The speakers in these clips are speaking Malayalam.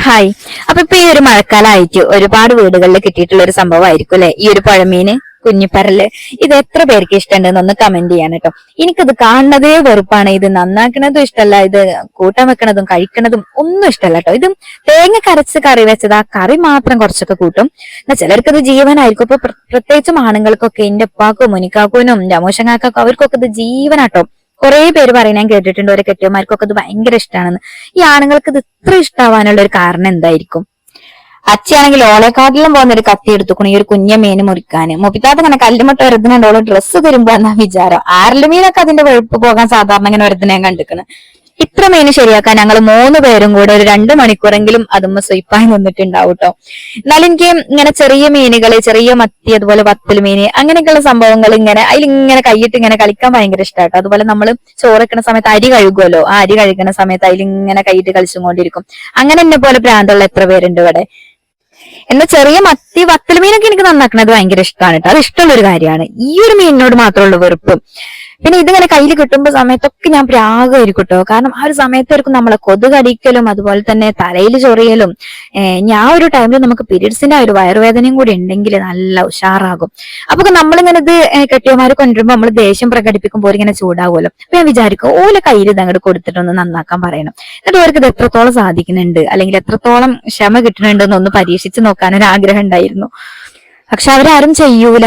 ഹായ്. അപ്പൊ ഇപ്പൊ ഈ ഒരു മഴക്കാലമായിട്ട് ഒരുപാട് വീടുകളിൽ കിട്ടിയിട്ടുള്ള ഒരു സംഭവമായിരിക്കും അല്ലെ ഈ ഒരു പുഴമീന് കുഞ്ഞിപ്പരല്. ഇത് എത്ര പേർക്ക് ഇഷ്ടമുണ്ടെന്നൊന്ന് കമന്റ് ചെയ്യാൻ കേട്ടോ. എനിക്കത് കാണുന്നതേ വെറുപ്പാണ്. ഇത് നന്നാക്കണതും ഇഷ്ടമല്ല, ഇത് കൂട്ടാൻ വെക്കണതും കഴിക്കണതും ഒന്നും ഇഷ്ടമല്ല കേട്ടോ. ഇത് തേങ്ങ കരച്ച് കറി വെച്ചത് ആ കറി മാത്രം കുറച്ചൊക്കെ കൂട്ടും. എന്നാ ചിലർക്കത് ജീവനായിരിക്കും. ഇപ്പൊ പ്രത്യേകിച്ചും ആണുങ്ങൾക്കൊക്കെ, എന്റെ ഉപ്പാക്കും മുനിക്കാക്കൂനും രമോശങ്ങാക്കും അവർക്കൊക്കെ ഇത് ജീവനാട്ടോ. കുറെ പേര് പറയാൻ ഞാൻ കേട്ടിട്ടുണ്ട്, ഓരോ കെട്ടിയന്മാർക്കൊക്കെ ഇത് ഭയങ്കര ഇഷ്ടമാണെന്ന്. ഈ ആണുങ്ങൾക്ക് ഇത് ഇത്ര ഇഷ്ടാവാനുള്ള ഒരു കാരണം എന്തായിരിക്കും? അച്ഛയാണെങ്കിൽ ഓളെക്കാട്ടിലും പോകുന്ന ഒരു കത്തി എടുത്തുക്കണം ഈ ഒരു കുഞ്ഞ മീന് മുറിക്കാന്. മുപ്പിത്താത്ത ഇങ്ങനെ കല്ലുമട്ട വരുന്നുണ്ട്, ഓള് ഡ്രസ്സ് തരുമ്പോ എന്നാ വിചാരം. ആരല് മീനൊക്കെ അതിന്റെ വെളുപ്പ് പോകാൻ സാധാരണ ഇങ്ങനെ വരുന്ന ഞാൻ കണ്ടിക്കണ്. ഇത്ര മീന് ശരിയാക്കാൻ ഞങ്ങൾ 3 പേരും കൂടെ ഒരു 2 മണിക്കൂറെങ്കിലും അതുമ്മ സ്വയ്പായി നിന്നിട്ടുണ്ടാവും കേട്ടോ. എന്നാലും എനിക്ക് ഇങ്ങനെ ചെറിയ മീനുകള്, ചെറിയ മത്തി, അതുപോലെ വത്തൽ മീന്, അങ്ങനെയൊക്കെയുള്ള സംഭവങ്ങൾ ഇങ്ങനെ അതിലിങ്ങനെ കൈയിട്ട് ഇങ്ങനെ കളിക്കാൻ ഭയങ്കര ഇഷ്ടമാട്ടോ. അതുപോലെ നമ്മൾ ചോറ് വെക്കുന്ന സമയത്ത് അരി കഴുകുമല്ലോ, ആ അരി കഴുകുന്ന സമയത്ത് അതിലിങ്ങനെ കൈയിട്ട് കളിച്ചും കൊണ്ടിരിക്കും. അങ്ങനെ എന്നെ പോലെ പ്രാന്തമുള്ള എത്ര പേരുണ്ട് ഇവിടെ. എന്നാ ചെറിയ മത്തി വത്തൽ മീനൊക്കെ എനിക്ക് നന്നാക്കണത് ഭയങ്കര ഇഷ്ടമാണ് കേട്ടോ. അത് ഇഷ്ടമുള്ള ഒരു കാര്യമാണ്. ഈ ഒരു മീനിനോട് മാത്രമുള്ള വെറുപ്പ്. പിന്നെ ഇതിങ്ങനെ കയ്യിൽ കിട്ടുമ്പോ സമയത്തൊക്കെ ഞാൻ പ്രാഗമായിരിക്കും കേട്ടോ. കാരണം ആ ഒരു സമയത്തായിരിക്കും നമ്മളെ കൊതുകടിക്കലും അതുപോലെ തന്നെ തലയിൽ ചൊറിയലും. ഞാൻ ഒരു ടൈമിൽ നമുക്ക് പീരീഡ്സിന്റെ ആ ഒരു വയറുവേദനയും കൂടി ഉണ്ടെങ്കിൽ നല്ല ഉഷാറാകും. അപ്പൊ നമ്മളിങ്ങനെ ഇത് കെട്ടിയമാര് കൊണ്ടുവരുമ്പോ നമ്മൾ ദേഷ്യം പ്രകടിപ്പിക്കുമ്പോൾ ഇങ്ങനെ ചൂടാവുമല്ലോ. അപ്പൊ ഞാൻ വിചാരിക്കും ഓല കയ്യിൽ ഇത് അങ്ങോട്ട് കൊടുത്തിട്ടൊന്ന് നന്നാക്കാൻ പറയണം. എന്നിട്ട് അവർക്ക് ഇത് എത്രത്തോളം സാധിക്കുന്നുണ്ട് അല്ലെങ്കിൽ എത്രത്തോളം ക്ഷമ കിട്ടുന്നുണ്ട് എന്നൊന്ന് പരീക്ഷിച്ച് നോക്കാനൊരു ആഗ്രഹം ഉണ്ടായിരുന്നു. പക്ഷെ അവരാരും ചെയ്യൂല.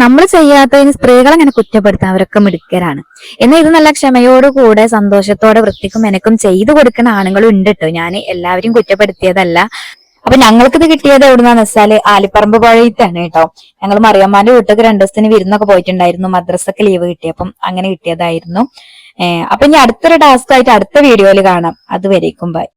നമ്മൾ ചെയ്യാത്തതിന് സ്ത്രീകളെ അങ്ങനെ കുറ്റപ്പെടുത്താൻ അവരൊക്കെ മിടുക്കരാണ്. എന്നാൽ ഇത് നല്ല ക്ഷമയോടുകൂടെ സന്തോഷത്തോടെ വൃത്തിക്കും എനക്കും ചെയ്തു കൊടുക്കുന്ന ആണുങ്ങളും ഉണ്ട് കേട്ടോ. ഞാൻ എല്ലാവരും കുറ്റപ്പെടുത്തിയതല്ല. അപ്പൊ ഞങ്ങൾക്കിത് കിട്ടിയത് എവിടുന്നാന്ന് വെച്ചാല് ആലിപ്പറമ്പ് പുഴയിട്ടാണ് കേട്ടോ. ഞങ്ങൾ മറിയമ്മാന്റെ വീട്ടിലേക്ക് 2 ദിവസത്തിന് വിരുന്നൊക്കെ പോയിട്ടുണ്ടായിരുന്നു. മദ്രസക്ക് ലീവ് കിട്ടിയപ്പം അങ്ങനെ കിട്ടിയതായിരുന്നു. അപ്പൊ ഇനി അടുത്തൊരു ടാസ്ക് ആയിട്ട് അടുത്ത വീഡിയോയിൽ കാണാം. അതുവരേക്കും ബൈ.